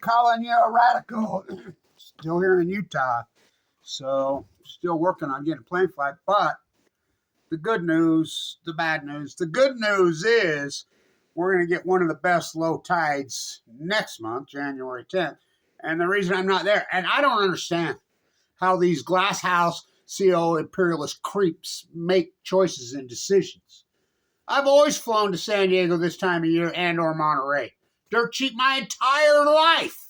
Calling you a radical. Still here in Utah, so still working on getting a plane flight. But the good news, the bad news, the good news is we're going to get one of the best low tides next month, January 10th. And the reason I'm not there, and I don't understand how these glasshouse CO imperialist creeps make choices and decisions. I've always flown to San Diego this time of year and or Monterey. Dirt cheap my entire life.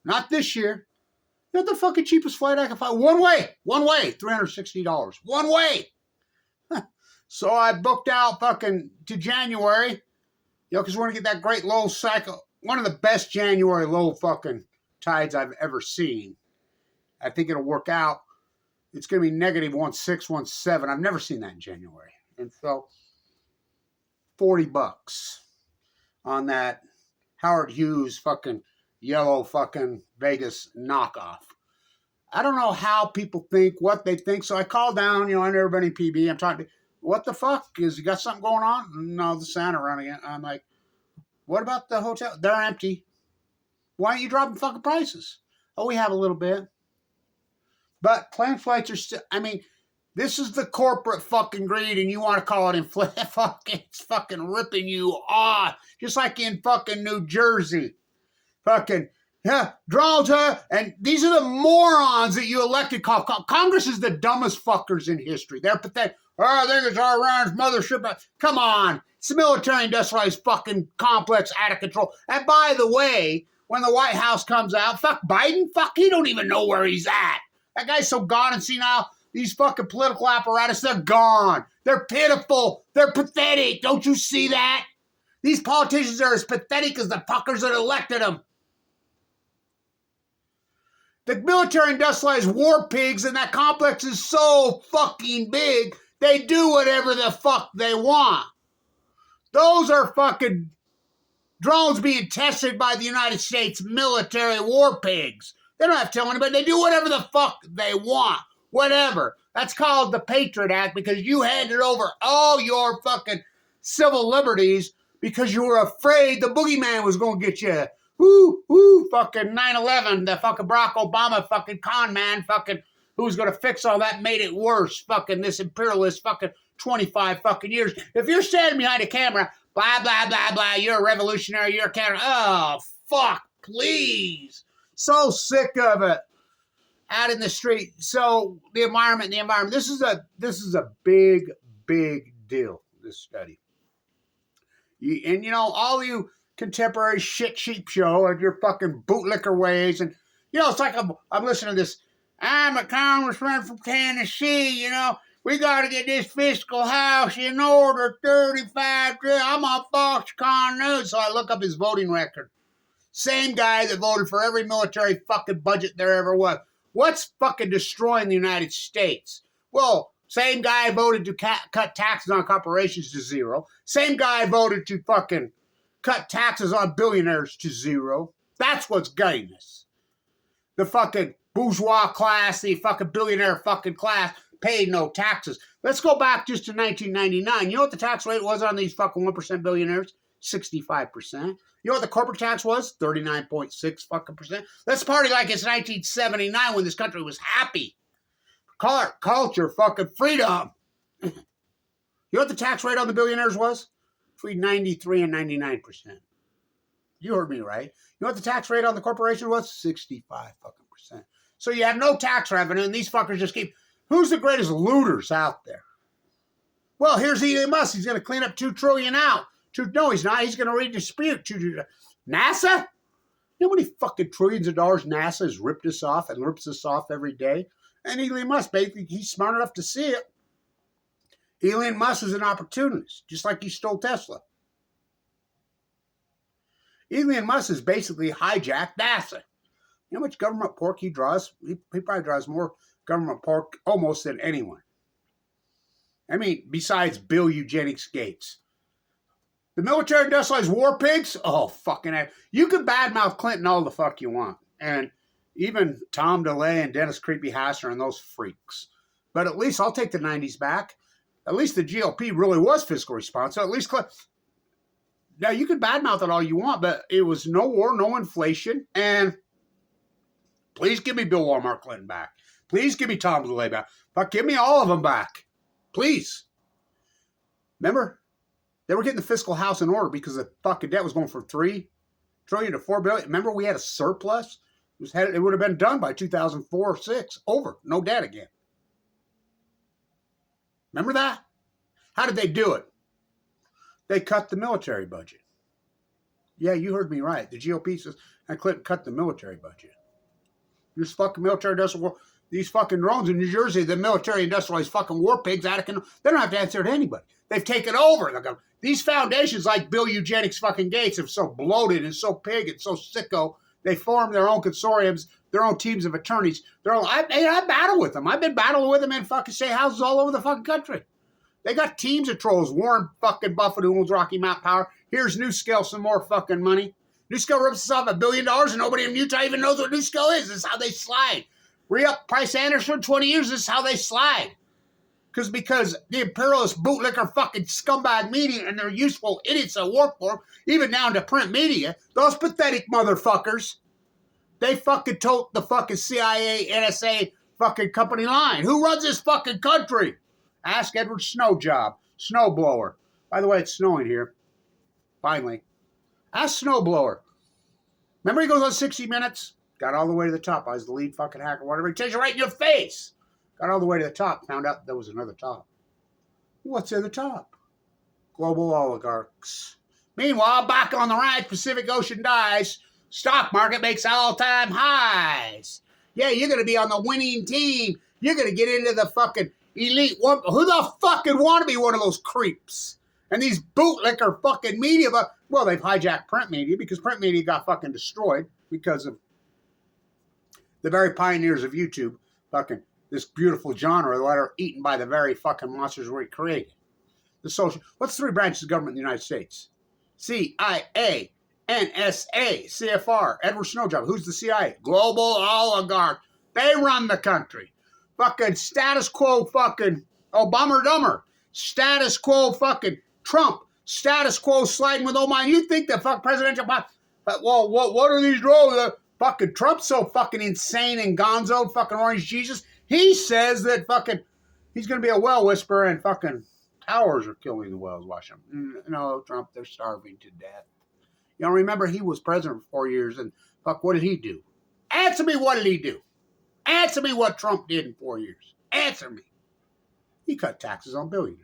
Not this year. You know the fucking cheapest flight I can find? One way, $360. One way. So I booked out fucking to January, because we're going to get that great low cycle. One of the best January low fucking tides I've ever seen. I think it'll work out. It's going to be negative 16, 17. I've never seen that in January. And so $40 on that Howard Hughes fucking yellow fucking Vegas knockoff. I don't know how people think, what they think. So I call down, on everybody in PB. I'm talking to, what the fuck? You got something going on? No, the Santa running it. I'm like, what about the hotel? They're empty. Why aren't you dropping fucking prices? Oh, we have a little bit. But plane flights are still, this is the corporate fucking greed, and you want to call it inflation. It's fucking ripping you off. Just like in fucking New Jersey. Fucking, drones, and these are the morons that you elected. Congress is the dumbest fuckers in history. They're pathetic. Oh, I think it's Iran's mothership. Come on. It's the military industrialized fucking complex out of control. And by the way, when the White House comes out, fuck Biden, he don't even know where he's at. That guy's so gone and senile. These fucking political apparatus, they're gone. They're pitiful. They're pathetic. Don't you see that? These politicians are as pathetic as the fuckers that elected them. The military industrialized war pigs, and that complex is so fucking big, they do whatever the fuck they want. Those are fucking drones being tested by the United States military war pigs. They don't have to tell anybody. They do whatever the fuck they want. Whatever. That's called the Patriot Act because you handed over all your fucking civil liberties because you were afraid the boogeyman was going to get you. Fucking 9/11, the fucking Barack Obama fucking con man fucking who's going to fix all that made it worse. Fucking this imperialist fucking 25 fucking years. If you're standing behind a camera, blah, blah, blah, blah, you're a revolutionary, you're a counter. Oh, fuck, please. So sick of it. Out in the street. So the environment. This is a big, big deal, this study. All you contemporary shit sheep show and your fucking bootlicker ways. And, it's like I'm listening to this. I'm a congressman from Tennessee, we got to get this fiscal house in order, 35. I'm on Foxconn News. So I look up his voting record. Same guy that voted for every military fucking budget there ever was. What's fucking destroying the United States? Well, same guy voted to cut taxes on corporations to zero. Same guy voted to fucking cut taxes on billionaires to zero. That's what's gutting us. The fucking bourgeois class, the fucking billionaire fucking class paid no taxes. Let's go back just to 1999. You know what the tax rate was on these fucking 1% billionaires? 65%. You know what the corporate tax was? 39.6 fucking percent. Let's party like it's 1979 when this country was happy. Culture, fucking freedom. You know what the tax rate on the billionaires was? Between 93 and 99%. You heard me right. You know what the tax rate on the corporation was? 65 fucking percent. So you have no tax revenue, and these fuckers just keep. Who's the greatest looters out there? Well, here's Elon Musk. He's going to clean up $2 trillion out. No, he's not. He's going to redistribute to NASA. You know how many fucking trillions of dollars NASA has ripped us off and rips us off every day? And Elon Musk, basically, he's smart enough to see it. Elon Musk is an opportunist, just like he stole Tesla. Elon Musk has basically hijacked NASA. You know how much government pork he draws? He probably draws more government pork almost than anyone. Besides Bill Eugenics Gates. The military industrialized war pigs? Oh, fucking hell. You can badmouth Clinton all the fuck you want. And even Tom DeLay and Dennis Creepy Hasser and those freaks. But at least I'll take the 90s back. At least the GOP really was fiscal responsible. At least Now, you can badmouth it all you want, but it was no war, no inflation, and please give me Bill Walmart Clinton back. Please give me Tom DeLay back. Fuck, give me all of them back. Please. Remember? They were getting the fiscal house in order because the fucking debt was going from $3 trillion to $4 billion. Remember, we had a surplus? It would have been done by 2004 or 6. Over. No debt again. Remember that? How did they do it? They cut the military budget. Yeah, you heard me right. The GOP says, and Clinton cut the military budget. This fucking military industrial war, these fucking drones in New Jersey, the military industrialized fucking war pigs, they don't have to answer to anybody. They've taken over. These foundations like Bill Eugenics fucking Gates are so bloated and so pig and so sicko, they form their own consortiums, their own teams of attorneys. I battle with them. I've been battling with them in fucking state houses all over the fucking country. They got teams of trolls. Warren fucking Buffett, who owns Rocky Mount Power. Here's New Scale, some more fucking money. New Scale rips us off $1 billion and nobody in Utah even knows what New Scale is. This is how they slide. Re-up Price Anderson, 20 years, this is how they slide. Because the imperialist bootlicker fucking scumbag media and their useful idiots that work for them, even down to print media, those pathetic motherfuckers, they fucking tote the fucking CIA, NSA fucking company line. Who runs this fucking country? Ask Edward Snowblower. By the way, it's snowing here. Finally. Ask Snowblower. Remember he goes on 60 Minutes? Got all the way to the top. I was the lead fucking hacker, whatever. He tells you right in your face. Got all the way to the top. Found out there was another top. What's in the top? Global oligarchs. Meanwhile, back on the right, Pacific Ocean dies. Stock market makes all-time highs. Yeah, you're going to be on the winning team. You're going to get into the fucking elite one. Who the fuck would want to be one of those creeps? And these bootlicker fucking media, well, they've hijacked print media because print media got fucking destroyed because of the very pioneers of YouTube, fucking this beautiful genre that are eaten by the very fucking monsters we created. What's the 3 branches of government in the United States? CIA, NSA, CFR, Edward Snowjob. Who's the CIA? Global oligarch. They run the country. Fucking status quo fucking Obama dumber. Status quo fucking Trump. Status quo sliding with old mine. You think the fuck presidential... Well, what are these drones? Fucking Trump's so fucking insane and gonzo, fucking orange Jesus. He says that fucking he's going to be a well whisperer and fucking towers are killing the whales. Watch them. No, Trump, they're starving to death. You know, remember he was president for 4 years and fuck, what did he do? Answer me, what did he do? Answer me what Trump did in 4 years. Answer me. He cut taxes on billionaires.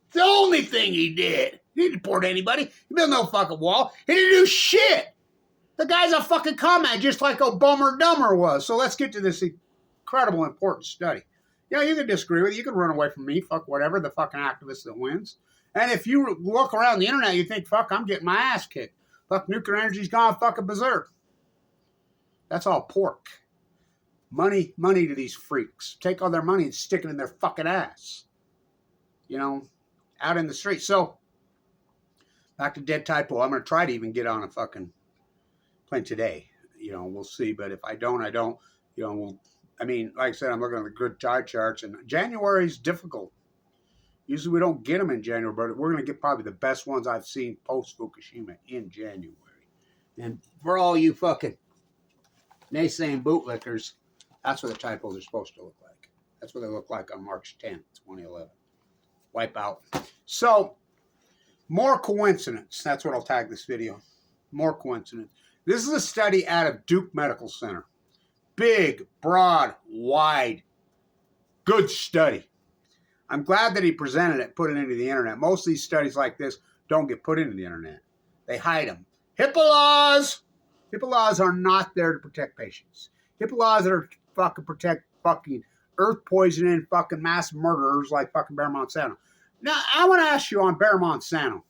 It's the only thing he did. He didn't deport anybody. He built no fucking wall. He didn't do shit. The guy's a fucking comment, just like Obama dumber was. So let's get to this incredible, important study. Yeah, you can disagree with it. You can run away from me. Fuck whatever. The fucking activist that wins. And if you look around the internet, you think, fuck, I'm getting my ass kicked. Fuck, nuclear energy's gone fucking berserk. That's all pork. Money to these freaks. Take all their money and stick it in their fucking ass. You know, out in the street. So, back to Dead Typo. I'm going to try to even get on a fucking plane today. You know, we'll see. But if I don't, I don't. You know, like I said, I'm looking at the good tide charts. And January's difficult. Usually we don't get them in January, but we're going to get probably the best ones I've seen post-Fukushima in January. And for all you fucking naysaying bootlickers, that's what the typos are supposed to look like. That's what they look like on March 10th, 2011. Wipe out. So, more coincidence. That's what I'll tag this video. More coincidence. This is a study out of Duke Medical Center. Big, broad, wide, good study. I'm glad that he presented it, put it into the internet. Most of these studies like this don't get put into the internet. They hide them. HIPAA laws! HIPAA laws are not there to protect patients. HIPAA laws are to fucking protect fucking earth poisoning fucking mass murderers like fucking Bear Monsanto. Now, I want to ask you on Bear Monsanto,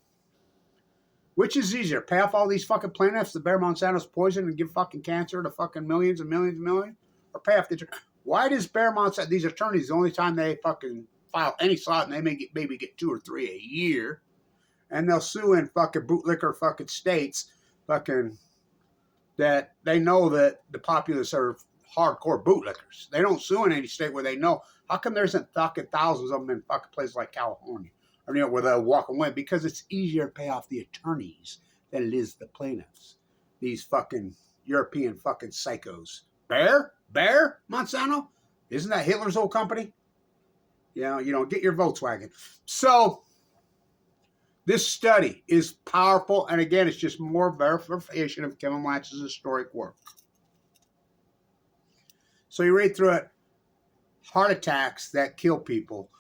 which is easier? Pay off all these fucking plaintiffs that Bear Monsanto's poison and give fucking cancer to fucking millions and millions and millions? Or pay off the... Why does Bear Monsanto... These attorneys, the only time they fucking file any slot, and they may get maybe get 2 or 3 a year, and they'll sue in fucking bootlicker fucking states fucking that they know that the populace are hardcore bootlickers. They don't sue in any state where they know. How come there isn't fucking thousands of them in fucking places like California or where they'll walk away because it's easier to pay off the attorneys than it is the plaintiffs. These fucking European fucking psychos. Bayer, Monsanto, isn't that Hitler's old company? Get your Volkswagen. So this study is powerful, and again, it's just more verification of Kevin Blanch's historic work. So you read through it. Heart attacks that kill people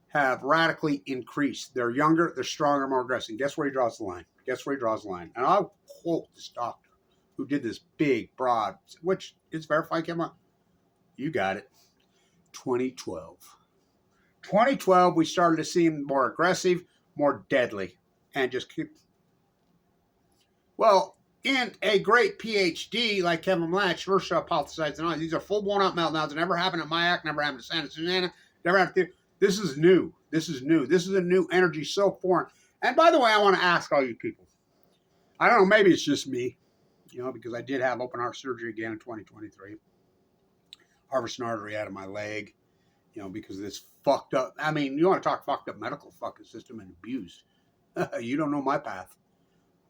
have radically increased. They're younger, they're stronger, more aggressive. Guess where he draws the line? And I'll quote this doctor who did this big, broad, which is verified. You got it. 2012. 2012, we started to see him more aggressive, more deadly, and just keep. Well, in a great PhD like Kevin Blanch, first hypothesized, these are full-blown out meltdowns. It never happened at my act, never happened to Santa Susana, never happened to. This is new. This is a new energy, so foreign. And by the way, I want to ask all you people. I don't know, maybe it's just me, because I did have open heart surgery again in 2023. Harvest an artery out of my leg, because of this fucked up. I mean, you want to talk fucked up medical fucking system and abuse. You don't know my path.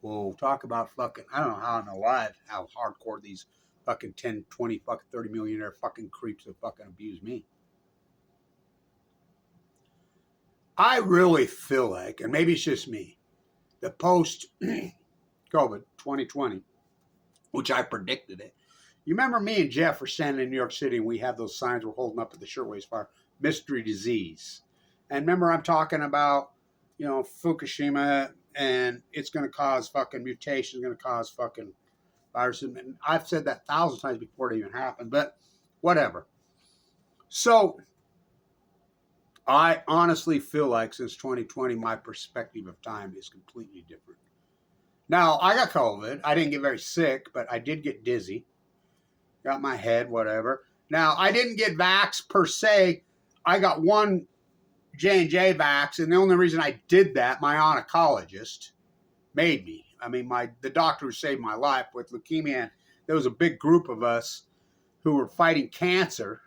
We'll talk about fucking, I don't know how I'm alive, how hardcore these fucking 10, 20, fucking 30 millionaire fucking creeps have fucking abused me. I really feel like, and maybe it's just me, the post-COVID 2020, which I predicted it. You remember me and Jeff were standing in New York City and we have those signs we're holding up at the Shirtwaist Fire, mystery disease. And remember I'm talking about, Fukushima, and it's going to cause fucking mutations, going to cause fucking viruses. And I've said that 1,000 times before it even happened, but whatever. So I honestly feel like since 2020, my perspective of time is completely different. Now, I got COVID. I didn't get very sick, but I did get dizzy. Got my head, whatever. Now, I didn't get vax per se. I got one J&J vax, and the only reason I did that, my oncologist made me. I mean, the doctor who saved my life with leukemia, and there was a big group of us who were fighting cancer,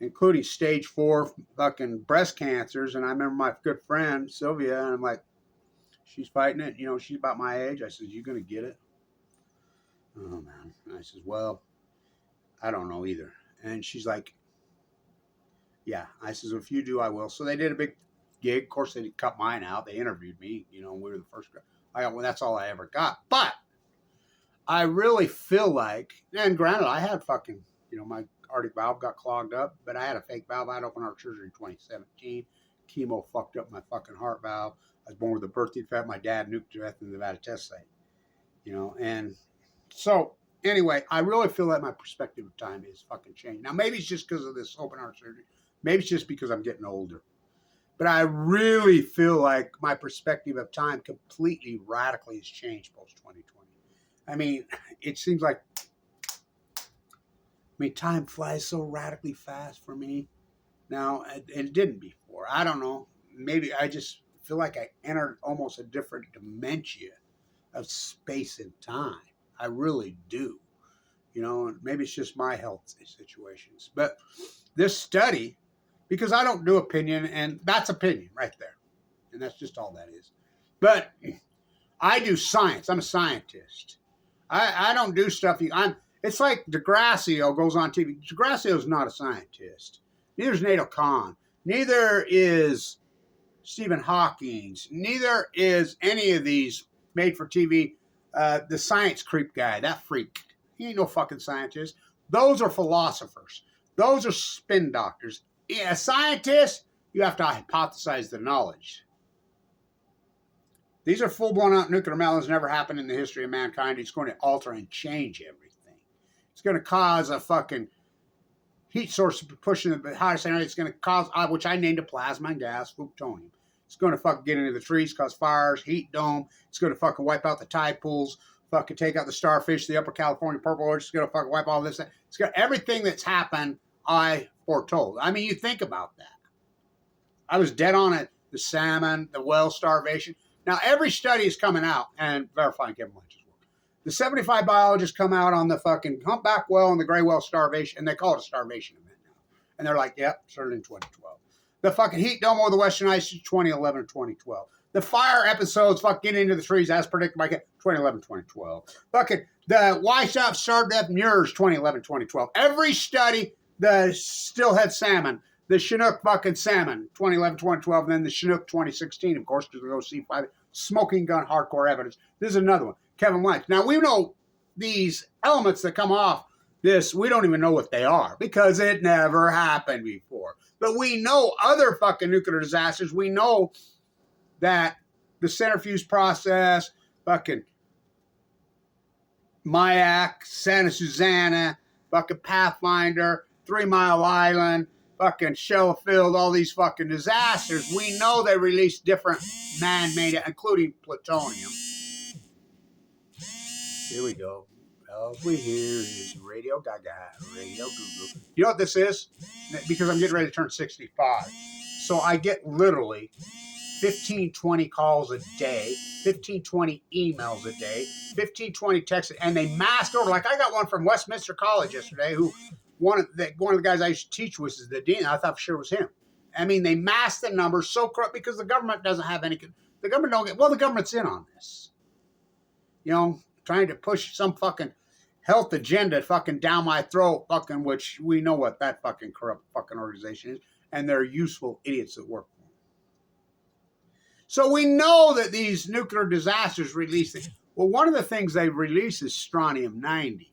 including stage 4 fucking breast cancers. And I remember my good friend, Sylvia, and I'm like, she's fighting it. She's about my age. I said, you going to get it? Oh, man. And I says, well, I don't know either. And she's like, yeah. I says, well, if you do, I will. So they did a big gig. Of course, they cut mine out. They interviewed me. We were the first. That's all I ever got. But I really feel like, and granted, I had fucking, my aortic valve got clogged up, but I had a fake valve. I had open heart surgery in 2017. Chemo fucked up my fucking heart valve. I was born with a birth defect. My dad nuked to death in the Nevada test site. And so anyway, I really feel that my perspective of time is fucking changed. Now, maybe it's just because of this open heart surgery. Maybe it's just because I'm getting older. But I really feel like my perspective of time completely, radically has changed post-2020. I mean, it seems like, time flies so radically fast for me now, and it didn't before. I don't know. Maybe I just feel like I entered almost a different dimension of space and time. I really do. And maybe it's just my health situations. But this study, because I don't do opinion, and that's opinion right there. And that's just all that is. But I do science. I'm a scientist. I don't do stuff. It's like DeGrasse goes on TV. DeGrasse is not a scientist. Neither is Nato Khan. Neither is Stephen Hawking. Neither is any of these made for TV. The science creep guy, that freak. He ain't no fucking scientist. Those are philosophers. Those are spin doctors. A scientist, you have to hypothesize the knowledge. These are full-blown out nuclear meltdowns. Never happened in the history of mankind. It's going to alter and change everything. It's going to cause a fucking heat source pushing the highest energy. It's going to cause, which I named a plasma gas, plutonium. It's going to fucking get into the trees, cause fires, heat dome. It's going to fucking wipe out the tide pools, fucking take out the starfish, the upper California purple orange. It's going to fucking wipe all this. It's got everything that's happened, I foretold. I mean, you think about that. I was dead on it. The salmon, the whale starvation. Now, every study is coming out and verifying Kevin Blanch's work. The 75 biologists come out on the fucking humpback whale and the gray whale starvation, and they call it a starvation event now. And they're like, yep, started in 2012. The fucking heat dome over the western ice is 2011 or 2012. The fire episodes fucking into the trees as predicted by 2011, 2012. Fucking the Weisshoff starved death mures 2011, 2012. Every study, the steelhead salmon, the Chinook fucking salmon 2011, 2012, and then the Chinook 2016, of course, because we go C5, smoking gun hardcore evidence. This is another one. Kevin Blanch. Now we know these elements that come off this, we don't even know what they are because it never happened before. But we know other fucking nuclear disasters. We know that the centrifuge process, fucking Mayak, Santa Susana, fucking Pathfinder, 3 Mile Island, fucking Shellfield, all these fucking disasters. We know they release different man-made, including plutonium. Here we go. All we hear is Radio Gaga, Radio Goo Goo. You know what this is? Because I'm getting ready to turn 65. So I get literally 15, 20 calls a day, 15, 20 emails a day, 15, 20 texts, and they mask over. Like I got one from Westminster College yesterday who one of the guys I used to teach was the dean. I thought for sure it was him. I mean, they mask the numbers so corrupt because the government doesn't have any. The government don't get, well, the government's in on this. You know, trying to push some fucking health agenda fucking down my throat, fucking, which we know what that fucking corrupt fucking organization is, and they're useful idiots that work for them. So we know that these nuclear disasters release things. Well, one of the things they release is strontium-90.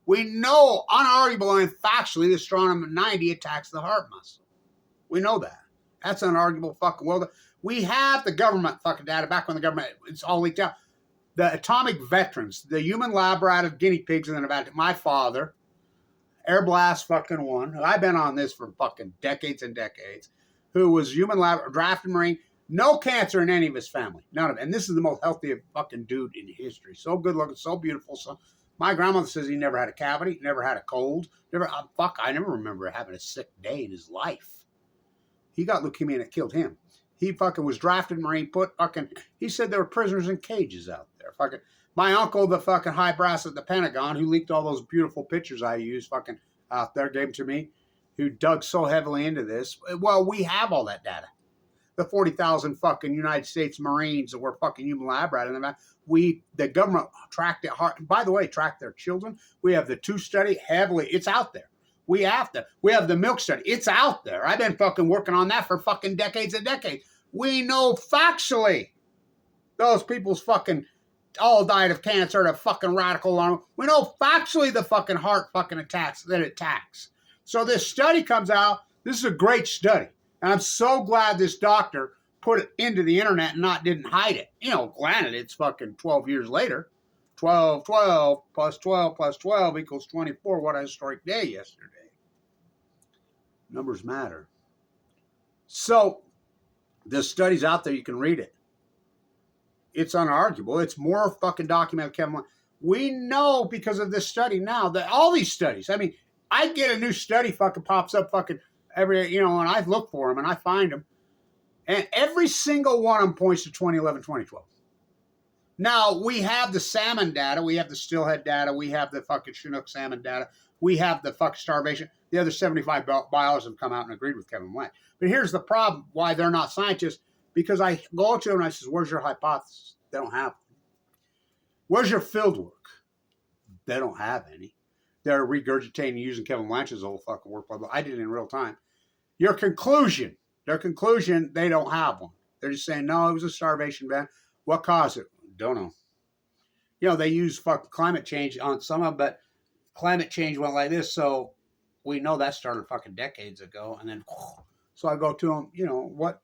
We know unarguable and factually that strontium-90 attacks the heart muscle. We know that. That's unarguable fucking well. We have the government fucking data back when the government, it's all leaked out. The atomic veterans, the human lab rat of guinea pigs in the Nevada. My father, Air Blast fucking one, I've been on this for fucking decades and decades, who was human lab, drafted Marine, no cancer in any of his family, none of it. And this is the most healthy fucking dude in history. So good looking, so beautiful. So my grandmother says he never had a cavity, never had a cold, I never remember having a sick day in his life. He got leukemia and it killed him. He fucking was drafted Marine, he said there were prisoners in cages out there. Fucking, my uncle, the fucking high brass at the Pentagon, who leaked all those beautiful pictures I used fucking out there, gave them to me, who dug so heavily into this. Well, we have all that data. The 40,000 fucking United States Marines that were fucking human lab rat in them. The government tracked it hard. By the way, tracked their children. We have the 2 study heavily. It's out there. We have the milk study. It's out there. I've been fucking working on that for fucking decades and decades. We know factually those people's fucking all died of cancer, the fucking radical alarm. We know factually the fucking heart fucking attacks. So this study comes out. This is a great study. And I'm so glad this doctor put it into the internet and didn't hide it. You know, granted, it's fucking 12 years later. 12 plus 12 plus 12 equals 24. What a historic day yesterday. Numbers matter. So, the study's out there. You can read it. It's unarguable. It's more fucking documented. Kevin, we know because of this study now that all these studies, I mean, I get a new study fucking pops up fucking every, and I look for them and I find them. And every single one of them points to 2011, 2012. Now, we have the salmon data. We have the steelhead data. We have the fucking Chinook salmon data. We have the fucking starvation. The other 75 biologists have come out and agreed with Kevin Blanch. But here's the problem, why they're not scientists. Because I go to them and I says, where's your hypothesis? They don't have one. Where's your field work? They don't have any. They're regurgitating using Kevin Blanch's old fucking work. I did it in real time. Their conclusion, they don't have one. They're just saying, no, it was a starvation ban. What caused it? Don't know. They use fucking climate change on some of them, but climate change went like this, so we know that started fucking decades ago. And then, so I go to them, what?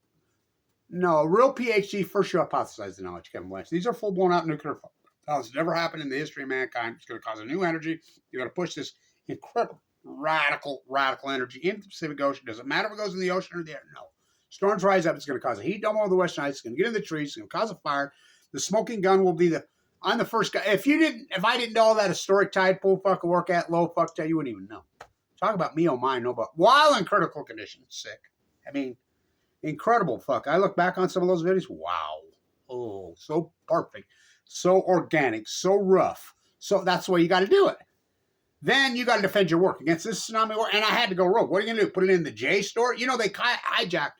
No, a real PhD first you hypothesize the knowledge, Kevin Blanch. These are full-blown out nuclear falls. It's never happened in the history of mankind. It's going to cause a new energy. You're going to push this incredible, radical energy into the Pacific Ocean. Doesn't matter if it goes in the ocean or the air. No. Storms rise up. It's going to cause a heat dome over the western ice. It's going to get in the trees. It's going to cause a fire. The smoking gun will be I'm the first guy. If I didn't know all that historic tide pool fucking work at low fuck tide, you wouldn't even know. Talk about me, oh my, no, but while in critical condition, sick. I mean, incredible fuck. I look back on some of those videos. Wow. Oh, so perfect. So organic. So rough. So that's the way you got to do it. Then you got to defend your work against this tsunami war. And I had to go rogue. What are you going to do? Put it in the J store? They hijacked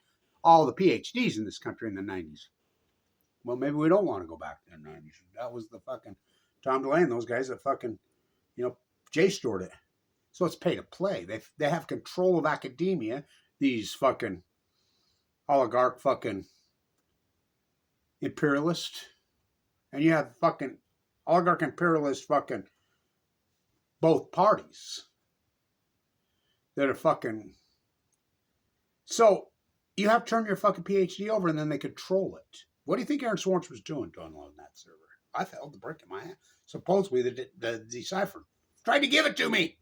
all the PhDs in this country in the 90s. Well, maybe we don't want to go back to the 90s. That was the fucking Tom DeLay and those guys that fucking, JSTOR'd it. So it's pay to play. They have control of academia, these fucking oligarch fucking imperialists. And you have fucking oligarch imperialist fucking both parties that are fucking. So you have to turn your fucking PhD over and then they control it. What do you think Aaron Swartz was doing to unload that server? I felt the brick in my hand. Supposedly the decipher tried to give it to me.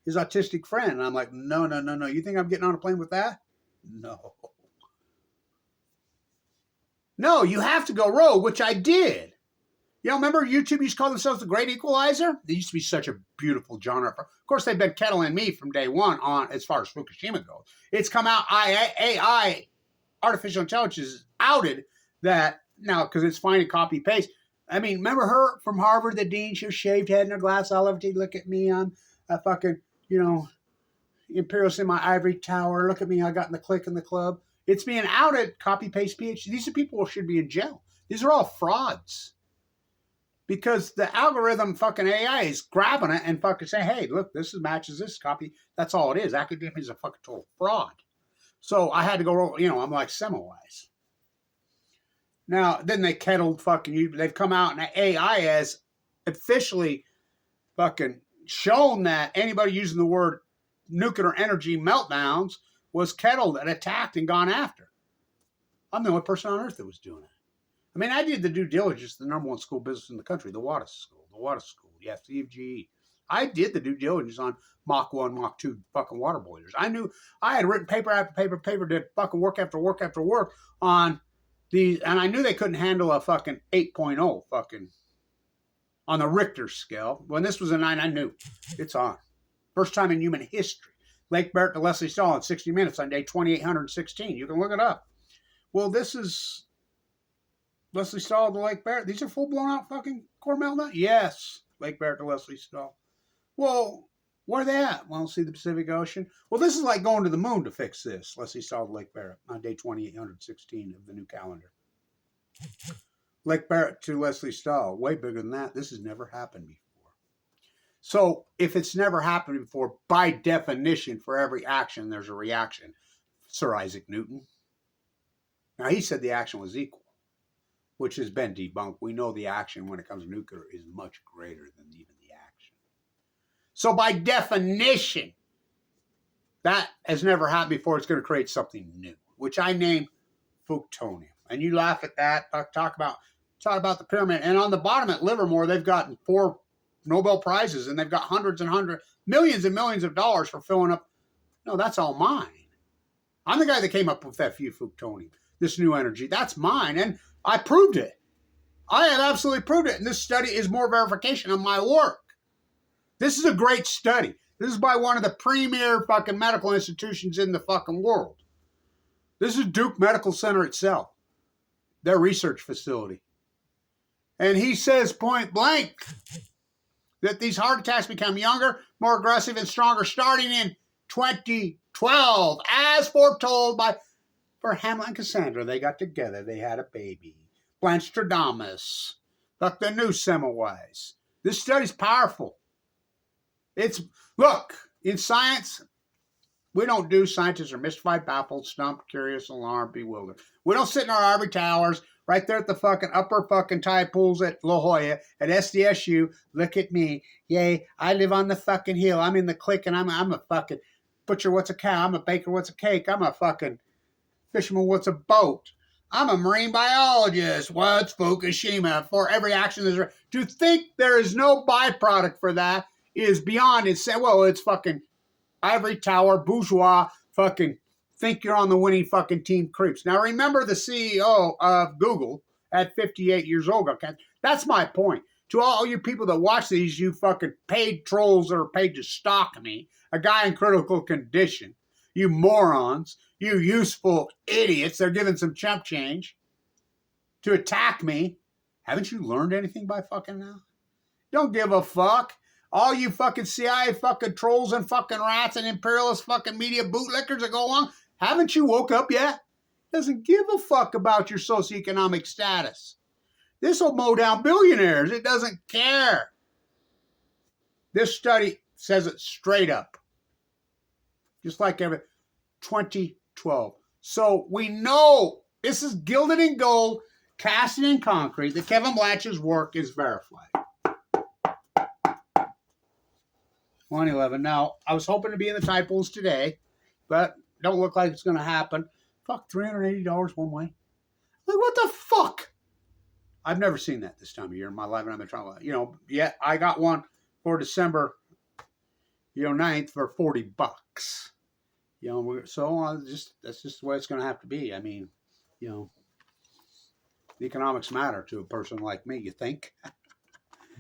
His autistic friend. And I'm like, no. You think I'm getting on a plane with that? No. No, you have to go rogue, which I did. Remember YouTube used to call themselves the Great Equalizer? They used to be such a beautiful genre. Of course, they've been kettling me from day one on as far as Fukushima goes. It's come out, AI, artificial intelligence, is outed that now because it's finding copy paste. I mean, remember her from Harvard, the dean? She was shaved head and a glass olive tea. Look at me, I'm a fucking, imperialist in my ivory tower. Look at me, I got in the clique in the club. It's being outed, copy paste PhD. These are people who should be in jail. These are all frauds. Because the algorithm fucking AI is grabbing it and fucking saying, hey, look, this matches this copy. That's all it is. Academia is a fucking total fraud. So I had to go, I'm like Semmelweis. Now, then they kettled fucking you. They've come out and AI has officially fucking shown that anybody using the word nuclear energy meltdowns was kettled and attacked and gone after. I'm the only person on earth that was doing it. I mean, I did the due diligence, the number one school business in the country, the Wattis School. Yeah, CFGE. I did the due diligence on Mach 1, Mach 2 fucking water boilers. I knew I had written paper after paper, did fucking work after work after work on these, and I knew they couldn't handle a fucking 8.0 fucking on the Richter scale. When this was a 9, I knew it's on. First time in human history. Lake Barrett to Leslie Stahl in 60 Minutes on day 2816. You can look it up. Well, this is Leslie Stahl to Lake Barrett. These are full blown out fucking core meltdown? Yes. Lake Barrett to Leslie Stahl. Well, where are they at? Well, see the Pacific Ocean. Well, this is like going to the moon to fix this. Leslie Stahl to Lake Barrett on day 2816 of the new calendar. Lake Barrett to Leslie Stahl. Way bigger than that. This has never happened before. So if it's never happened before, by definition, for every action, there's a reaction. Sir Isaac Newton. Now, he said the action was equal, which has been debunked. We know the action when it comes to nuclear is much greater than even the action. So by definition, that has never happened before. It's going to create something new, which I name Fuktonium. And you laugh at that, talk about the pyramid. And on the bottom at Livermore, they've gotten 4 Nobel Prizes, and they've got hundreds and millions and millions of dollars for filling up. No, that's all mine. I'm the guy that came up with that Fuktonium, this new energy. That's mine, and I proved it. I have absolutely proved it, and this study is more verification of my work. This is a great study. This is by one of the premier fucking medical institutions in the fucking world. This is Duke Medical Center itself, their research facility. And he says point blank that these heart attacks become younger, more aggressive, and stronger starting in 2012, as foretold for Hamlet and Cassandra. They got together. They had a baby. Blanch, like the new Semmelweis. This study's powerful. Look, in science, we don't do scientists are mystified, baffled, stumped, curious, alarmed, bewildered. We don't sit in our ivory towers right there at the fucking upper fucking tide pools at La Jolla, at SDSU. Look at me. Yay, I live on the fucking hill. I'm in the clique, and I'm a fucking butcher, what's a cow? I'm a baker, what's a cake? I'm a fucking fisherman, what's a boat? I'm a marine biologist. What's Fukushima? For every action there's to think there is no byproduct for that is beyond it. Well, it's fucking ivory tower, bourgeois, fucking think you're on the winning fucking team creeps. Now, remember the CEO of Google at 58 years old. Okay? That's my point. To all you people that watch these, you fucking paid trolls that are paid to stalk me, a guy in critical condition, you morons, you useful idiots, they're giving some chump change to attack me. Haven't you learned anything by fucking now? Don't give a fuck. All you fucking CIA fucking trolls and fucking rats and imperialist fucking media bootlickers that go along, haven't you woke up yet? Doesn't give a fuck about your socioeconomic status. This will mow down billionaires. It doesn't care. This study says it straight up. Just like every 2012. So we know this is gilded in gold, cast in concrete, that Kevin Blanch's work is verified. 111. Now, I was hoping to be in the typos today, but don't look like it's going to happen. Fuck, $380 one way. Like, what the fuck? I've never seen that this time of year in my life, and I've been trying to, yeah, I got one for December, 9th for $40. So that's just the way it's going to have to be. I mean, the economics matter to a person like me, you think?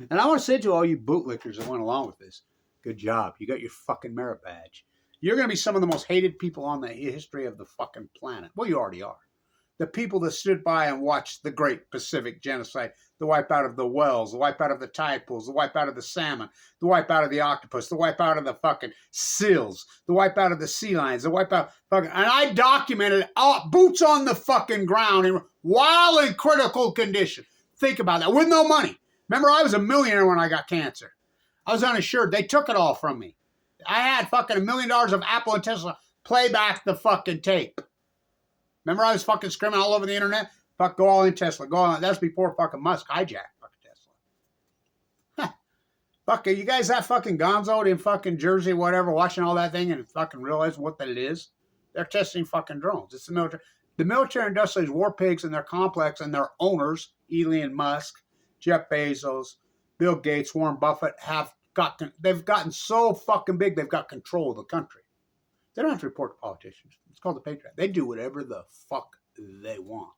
And I want to say to all you bootlickers that went along with this, good job. You got your fucking merit badge. You're going to be some of the most hated people on the history of the fucking planet. Well, you already are. The people that stood by and watched the Great Pacific Genocide, the wipeout of the whales, the wipeout of the tide pools, the wipeout of the salmon, the wipeout of the octopus, the wipeout of the fucking seals, the wipeout of the sea lions, the wipeout fucking... And I documented boots on the fucking ground while in critical condition. Think about that. With no money. Remember, I was a millionaire when I got cancer. I was uninsured. They took it all from me. I had fucking $1 million of Apple and Tesla play back the fucking tape. Remember I was fucking screaming all over the internet? Fuck, go all in Tesla. Go all in. That's before fucking Musk hijacked fucking Tesla. Huh. Fuck, are you guys that fucking gonzo in fucking Jersey, whatever, watching all that thing and fucking realize what that it is? They're testing fucking drones. It's the military. The military industrial is war pigs and their complex and their owners, Elon Musk, Jeff Bezos, Bill Gates, Warren Buffett, they've gotten so fucking big, they've got control of the country. They don't have to report to politicians. It's called the Patriot Act. They do whatever the fuck they want.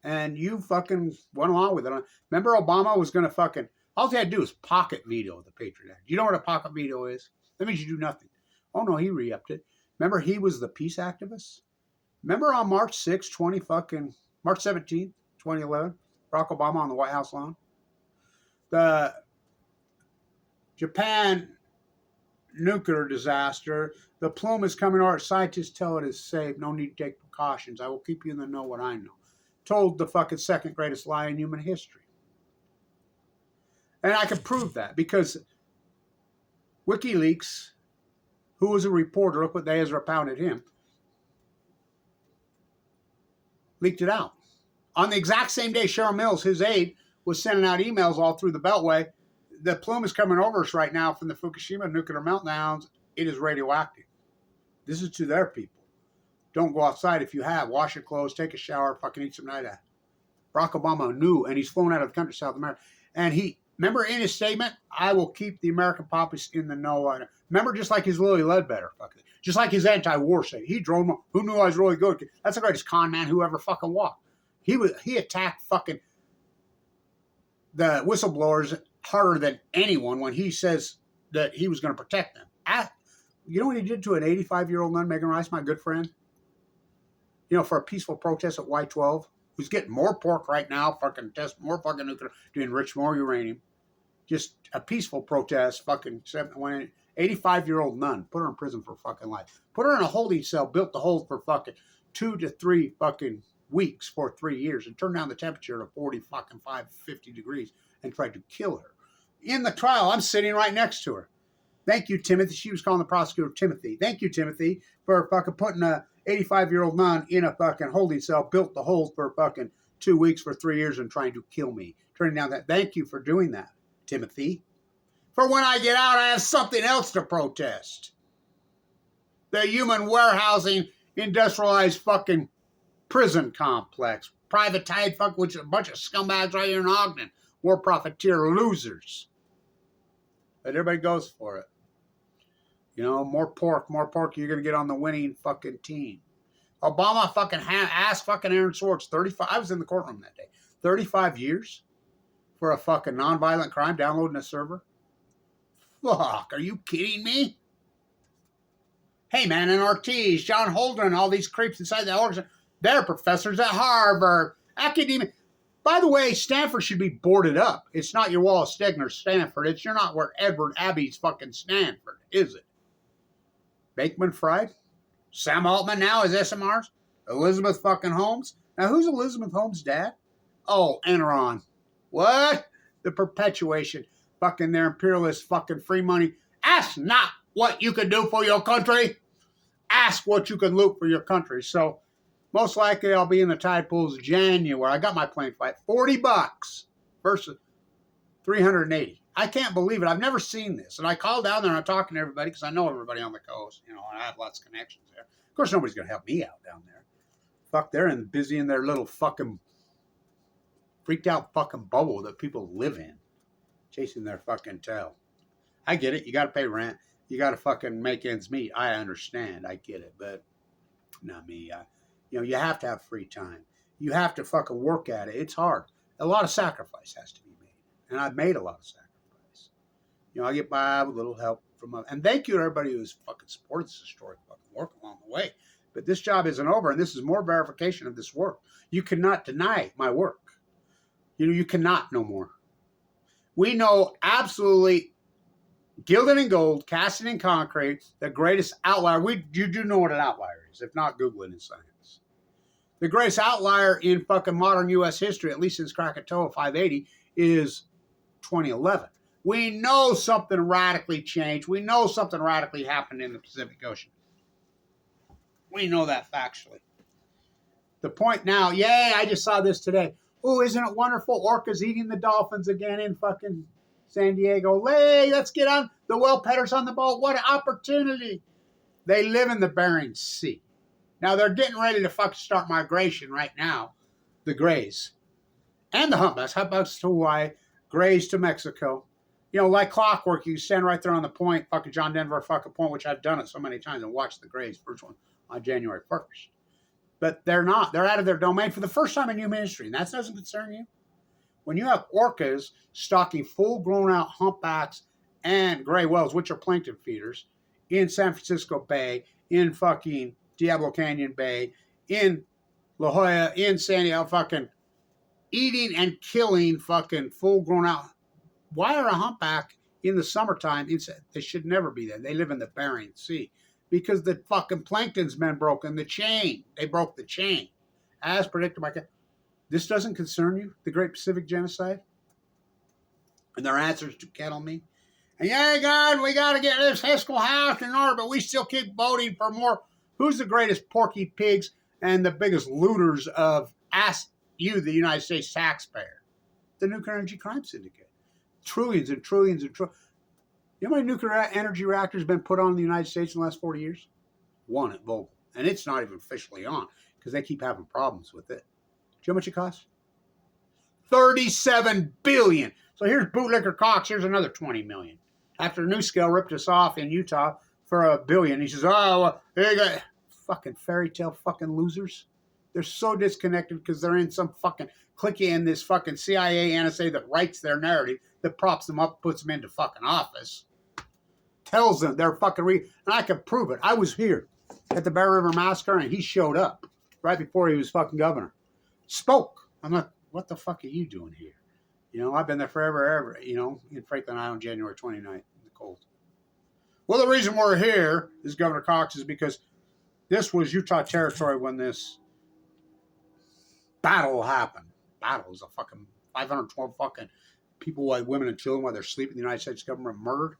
And you fucking went along with it. Remember Obama was going to fucking, all he had to do was pocket veto the Patriot Act. You know what a pocket veto is? That means you do nothing. Oh no, he re-upped it. Remember he was the peace activist? Remember on March 17th, 2011, Barack Obama on the White House lawn? The Japan nuclear disaster. The plume is coming. Our scientists tell it is safe. No need to take precautions. I will keep you in the know what I know. Told the fucking second greatest lie in human history. And I can prove that because WikiLeaks, who was a reporter, look what they Ezra pounded him, leaked it out. On the exact same day, Cheryl Mills, his aide, was sending out emails all through the Beltway. The plume is coming over us right now from the Fukushima nuclear meltdowns. It is radioactive. This is to their people. Don't go outside if you have. Wash your clothes, take a shower, fucking eat some night out. Barack Obama knew, and he's flown out of the country, South America. And he, remember in his statement, I will keep the American populace in the know. Remember, just like his Lily Ledbetter, fucking, just like his anti-war statement. He drove them. Who knew I was really good? That's the greatest con man who ever fucking walked. He attacked fucking the whistleblowers harder than anyone when he says that he was going to protect them. You know what he did to an 85-year-old nun, Megan Rice, my good friend? For a peaceful protest at Y12, who's getting more pork right now, fucking test more fucking nuclear, to enrich more uranium. Just a peaceful protest, fucking 85-year-old nun. Put her in prison for fucking life. Put her in a holding cell built to hold for fucking 2 to 3 fucking weeks for 3 years and turned down the temperature to 50 degrees and tried to kill her. In the trial, I'm sitting right next to her. Thank you, Timothy. She was calling the prosecutor Timothy. Thank you, Timothy, for fucking putting a 85-year-old nun in a fucking holding cell built to hold for fucking 2 weeks for 3 years and trying to kill me. Turning down that. Thank you for doing that, Timothy. For when I get out, I have something else to protest. The human warehousing, industrialized fucking prison complex. Privatized fuck, which is a bunch of scumbags right here in Ogden. War profiteer losers. But everybody goes for it. More pork, you're going to get on the winning fucking team. Obama fucking asked fucking Aaron Swartz, 35, I was in the courtroom that day, 35 years for a fucking nonviolent crime, downloading a server? Fuck, are you kidding me? Hey man, NRTs, John Holden, all these creeps inside the organization, they're professors at Harvard, academic. By the way, Stanford should be boarded up. It's not your Wallace Stegner Stanford. You're not where Edward Abbey's fucking Stanford, is it? Bakeman Fried? Sam Altman now is SMRs? Elizabeth fucking Holmes. Now, who's Elizabeth Holmes' dad? Oh, Enron. What? The perpetuation. Fucking their imperialist fucking free money. Ask not what you can do for your country. Ask what you can loot for your country. So, most likely I'll be in the tide pools January. I got my plane flight. $40 versus 380. I can't believe it. I've never seen this. And I called down there and I'm talking to everybody because I know everybody on the coast, and I have lots of connections there. Of course, nobody's going to help me out down there. Fuck, they're busy in their little fucking freaked out fucking bubble that people live in, chasing their fucking tail. I get it. You got to pay rent. You got to fucking make ends meet. I understand. I get it. But not me. You have to have free time. You have to fucking work at it. It's hard. A lot of sacrifice has to be made. And I've made a lot of sacrifice. I get by with a little help from and thank you to everybody who's fucking supported this historic fucking work along the way. But this job isn't over, and this is more verification of this work. You cannot deny my work. You cannot no more. We know absolutely, gilded in gold, casting in concrete, the greatest outlier. You do know what an outlier is. If not, Google it in science. The greatest outlier in fucking modern U.S. history, at least since Krakatoa 580, is 2011. We know something radically changed. We know something radically happened in the Pacific Ocean. We know that factually. The point now, yay, I just saw this today. Oh, isn't it wonderful? Orcas eating the dolphins again in fucking San Diego. Hey, let's get on the whale petters on the boat. What an opportunity. They live in the Bering Sea. Now, they're getting ready to fucking start migration right now. The grays. And the humpbacks. Humpbacks to Hawaii. Grays to Mexico. Like clockwork, you stand right there on the point, fucking John Denver fucking point, which I've done it so many times and watched the grays, first one on January 1st. But they're not. They're out of their domain for the first time in human history. And that doesn't concern you. When you have orcas stalking full-grown out humpbacks and gray whales, which are plankton feeders, in San Francisco Bay, in fucking Diablo Canyon Bay, in La Jolla, in San Diego, fucking eating and killing fucking full-grown out. Why are a humpback in the summertime? They should never be there. They live in the Bering Sea. Because the fucking plankton's been broken. The chain. They broke the chain. As predicted by... This doesn't concern you? The Great Pacific Genocide? And their answers to kettle me? And yeah, God, we got to get this fiscal house in order, but we still keep voting for more. Who's the greatest porky pigs and the biggest looters of, ask you, the United States taxpayer? The Nuclear Energy Crime Syndicate. Trillions and trillions and trillions. You know how many nuclear energy reactors have been put on in the United States in the last 40 years? One at Vogtle. And it's not even officially on because they keep having problems with it. Do you know how much it costs? $37 billion. So here's Bootlicker Cox. Here's another $20 million. After NuScale ripped us off in Utah for $1 billion. He says, oh, well, there you go. Fucking fairy tale fucking losers. They're so disconnected because they're in some fucking clique in this fucking CIA, NSA that writes their narrative, that props them up, puts them into fucking office. Tells them they're fucking and I can prove it. I was here at the Bear River Massacre and he showed up right before he was fucking governor. Spoke. I'm like, what the fuck are you doing here? I've been there forever, in Franklin Island, January 29th, in the cold. Well, the reason we're here, is Governor Cox, is because this was Utah territory when this battle happened. Battle is a fucking 512 fucking people, like women and children, while they're sleeping, the United States government murdered.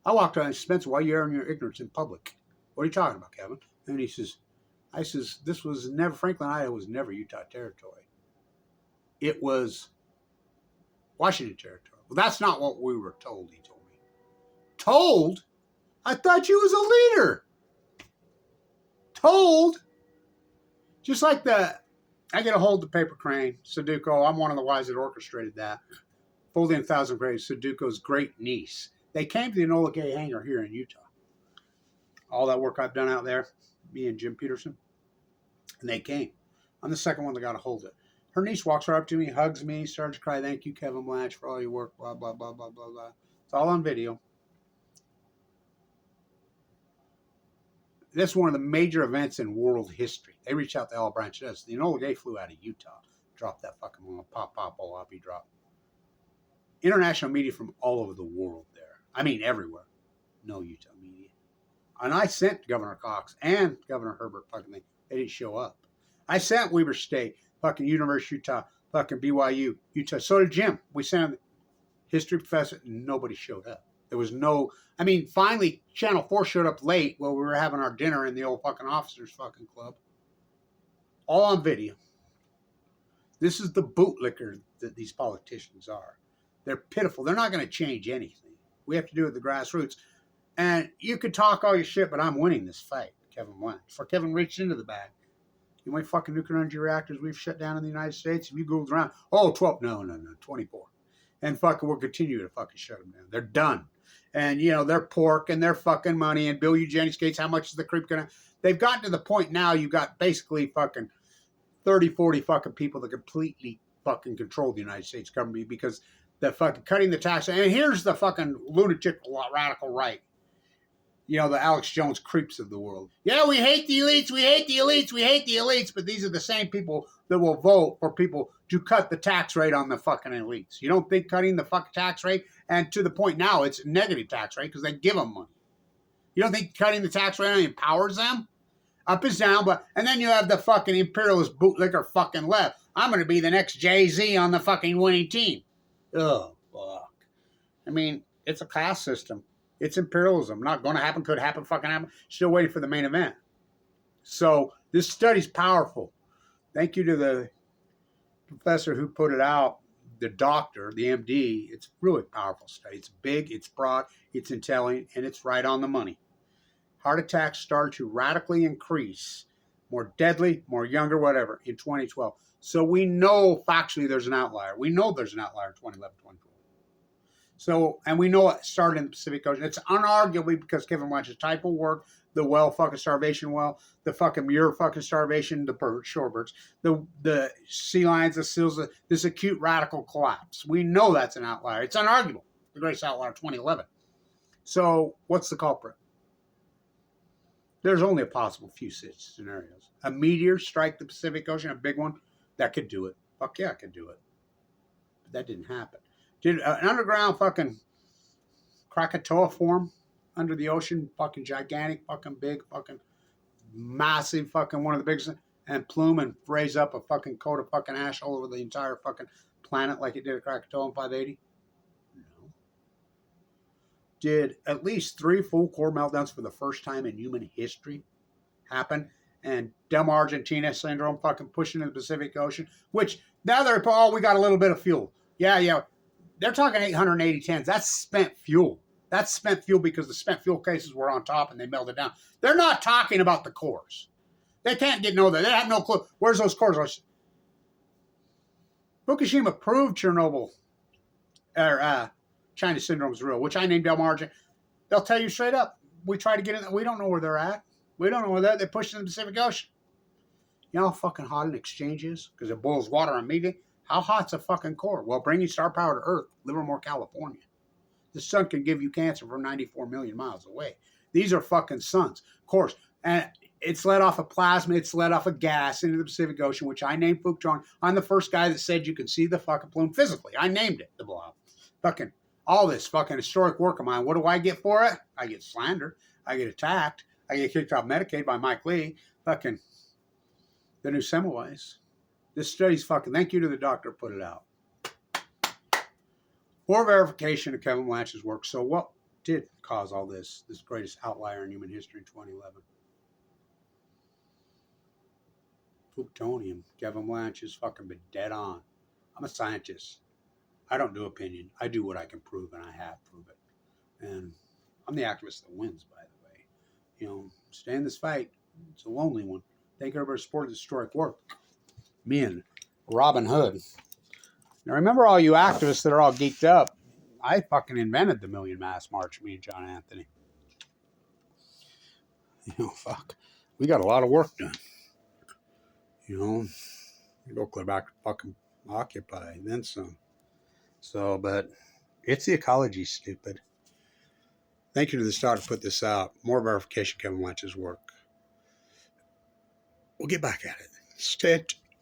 I walked on and Spencer, why are you airing your ignorance in public? What are you talking about, Kevin? And he says, this was never, Franklin, Idaho was never Utah territory. It was Washington territory. Well, that's not what we were told, he told me. Told? I thought you was a leader. Told? Just like I get a hold of the paper crane, Sudoku. I'm one of the guys that orchestrated that. Folding 1,000 Graves, Sudoku's great niece. They came to the Enola Gay hangar here in Utah. All that work I've done out there, me and Jim Peterson. And they came. I'm the second one that got a hold of it. Her niece walks right up to me, hugs me, starts to cry, thank you, Kevin Blanch, for all your work, blah, blah, blah, blah, blah, blah. It's all on video. That's one of the major events in world history. They reached out to Olive Branch. The Enola Gay flew out of Utah. Dropped that fucking little pop, OP drop. International media from all over the world there. I mean, everywhere. No Utah media. And I sent Governor Cox and Governor Herbert fucking thing. They didn't show up. I sent Weber State, fucking University of Utah, fucking BYU, Utah. So did Jim. We sent him history professor. Nobody showed up. There was no, I mean, finally, Channel 4 showed up late while we were having our dinner in the old fucking officers fucking club. All on video. This is the bootlicker that these politicians are. They're pitiful. They're not going to change anything. We have to do it at the grassroots. And you could talk all your shit, but I'm winning this fight, Kevin Blanch. For Kevin reached into the bag. You know how many fucking nuclear energy reactors we've shut down in the United States? If you Googled around, 12. No, 24. And fucking we'll continue to fucking shut them down. They're done. And, you know, their pork and their fucking money and Bill Eugenics Gates, how much is the creep going to... They've gotten to the point now you've got basically fucking 30, 40 fucking people that completely fucking control the United States government because they're fucking cutting the tax. And here's the fucking lunatic radical right. You know, the Alex Jones creeps of the world. Yeah, we hate the elites, we hate the elites, we hate the elites, but these are the same people that will vote for people to cut the tax rate on the fucking elites. You don't think cutting the fucking tax rate, and to the point now it's a negative tax rate because they give them money. You don't think cutting the tax rate empowers them? Up is down, but, and then you have the fucking imperialist bootlicker fucking left. I'm going to be the next Jay-Z on the fucking winning team. Oh, fuck. I mean, it's a class system. It's imperialism. Not going to happen, could happen, fucking happen. Still waiting for the main event. So this study's powerful. Thank you to the professor who put it out, the doctor, the MD. It's really powerful study. It's big, it's broad, it's intelligent, and it's right on the money. Heart attacks started to radically increase, more deadly, more younger, whatever, in 2012. So we know factually there's an outlier. We know there's an outlier in 2011, 2012. So, and we know it started in the Pacific Ocean. It's unarguably because Kevin Blanch's type of work, the whale fucking starvation well, the fucking muir fucking starvation, the birds, shorebirds, the sea lions, the seals, this acute radical collapse. We know that's an outlier. It's unarguable. The greatest outlier of 2011. So what's the culprit? There's only a possible few scenarios. A meteor strike the Pacific Ocean, a big one, that could do it. Fuck yeah, it could do it. But that didn't happen. Did an underground fucking Krakatoa form under the ocean, fucking gigantic, fucking big, fucking massive, fucking one of the biggest, and plume and raise up a fucking coat of fucking ash all over the entire fucking planet like it did at Krakatoa in 580? No. Did at least 3 full core meltdowns for the first time in human history happen? And dumb Argentina syndrome fucking pushing into the Pacific Ocean, which now they're, oh, we got a little bit of fuel. Yeah. They're talking 880 tons. That's spent fuel. That's spent fuel because the spent fuel cases were on top and they melted down. They're not talking about the cores. They can't know that. They have no clue. Where's those cores? Fukushima proved Chernobyl or China syndrome is real, which I named Del Margin. They'll tell you straight up. We try to get in. We don't know where they're at. We don't know where they're at. They pushed in the Pacific Ocean. You know how fucking hot an exchange is? Because it boils water immediately. How hot's a fucking core? Well, bringing star power to Earth, Livermore, California. The sun can give you cancer from 94 million miles away. These are fucking suns, cores. And it's let off of plasma. It's let off of gas into the Pacific Ocean, which I named Fukushima. I'm the first guy that said you could see the fucking plume physically. I named it, the blob. Fucking all this fucking historic work of mine. What do I get for it? I get slandered. I get attacked. I get kicked off Medicaid by Mike Lee. Fucking the new Semmelweis. This study's fucking, thank you to the doctor who put it out. More verification of Kevin Blanch's work. So what did cause all this greatest outlier in human history in 2011? Plutonium. Kevin Blanch has fucking been dead on. I'm a scientist. I don't do opinion. I do what I can prove, and I have proven it. And I'm the activist that wins, by the way. You know, stay in this fight. It's a lonely one. Thank everybody for supporting this historic work. Me and Robin Hood. Now remember all you activists that are all geeked up. I fucking invented the Million Mass March, me and John Anthony. You know, fuck. We got a lot of work done. You know, we go clear back to fucking Occupy, then some. So, but it's the ecology, stupid. Thank you to the star to put this out. More verification, Kevin Blanch's work. We'll get back at it. Stay